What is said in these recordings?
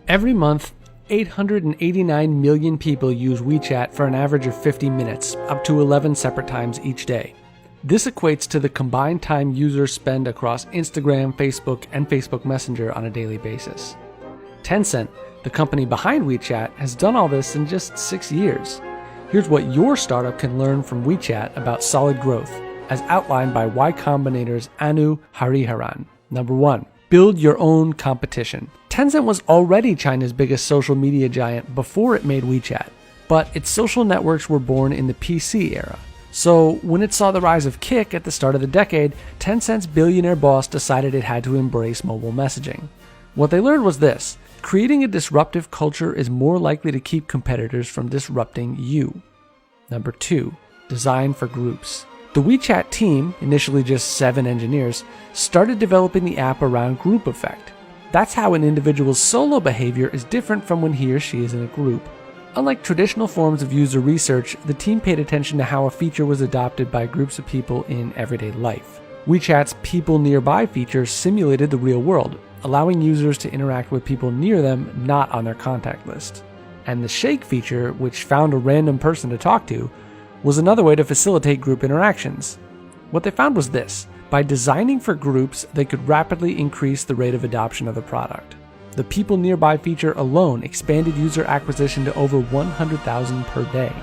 Every month, 889 million people use WeChat for an average of 50 minutes, up to 11 separate times each day. This equates to the combined time users spend across Instagram, Facebook, and Facebook Messenger on a daily basis. Tencent, the company behind WeChat, has done all this in just 6 years. Here's what your startup can learn from WeChat about solid growth, as outlined by Y Combinator's Anu Hariharan. Number 1. Build your own competition. Tencent was already China's biggest social media giant before it made WeChat, but its social networks were born in the PC era. So when it saw the rise of Kik at the start of the decade, Tencent's billionaire boss decided it had to embrace mobile messaging. What they learned was this: creating a disruptive culture is more likely to keep competitors from disrupting you. Number 2. Design for groups. The WeChat team, initially just 7 engineers, started developing the app around group effect. That's how an individual's solo behavior is different from when he or she is in a group. Unlike traditional forms of user research, the team paid attention to how a feature was adopted by groups of people in everyday life. WeChat's People Nearby feature simulated the real world, allowing users to interact with people near them, not on their contact list. And the Shake feature, which found a random person to talk to, was another way to facilitate group interactions. What they found was this: by designing for groups, they could rapidly increase the rate of adoption of the product. The People Nearby feature alone expanded user acquisition to over 100,000 per day.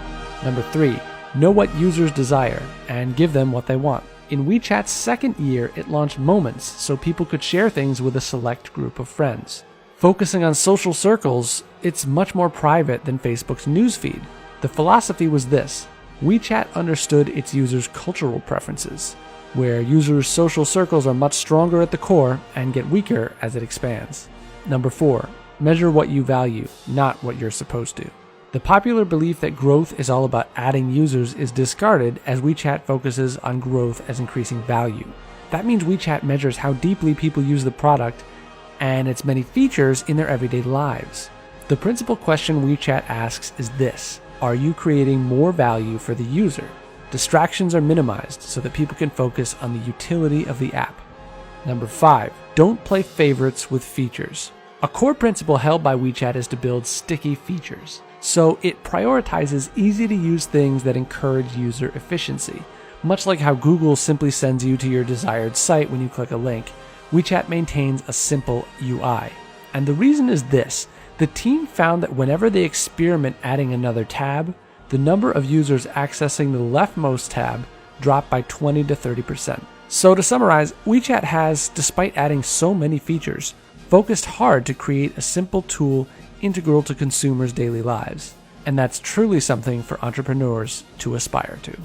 Number 3. Know what users desire and give them what they want. In WeChat's second year, it launched Moments so people could share things with a select group of friends. Focusing on social circles, it's much more private than Facebook's newsfeed. The philosophy was this: WeChat understood its users' cultural preferences, where users' social circles are much stronger at the core and get weaker as it expands. Number 4. Measure what you value, not what you're supposed to. The popular belief that growth is all about adding users is discarded as WeChat focuses on growth as increasing value. That means WeChat measures how deeply people use the product and its many features in their everyday lives. The principal question WeChat asks is this: are you creating more value for the user? Distractions are minimized so that people can focus on the utility of the app. Number 5. Don't play favorites with features. A core principle held by WeChat is to build sticky features. So it prioritizes easy-to-use things that encourage user efficiency. Much like how Google simply sends you to your desired site when you click a link, WeChat maintains a simple UI. And the reason is this: the team found that whenever they experiment adding another tab, the number of users accessing the leftmost tab dropped by 20 to 30%. So to summarize, WeChat has, despite adding so many features, focused hard to create a simple tool integral to consumers' daily lives. And that's truly something for entrepreneurs to aspire to.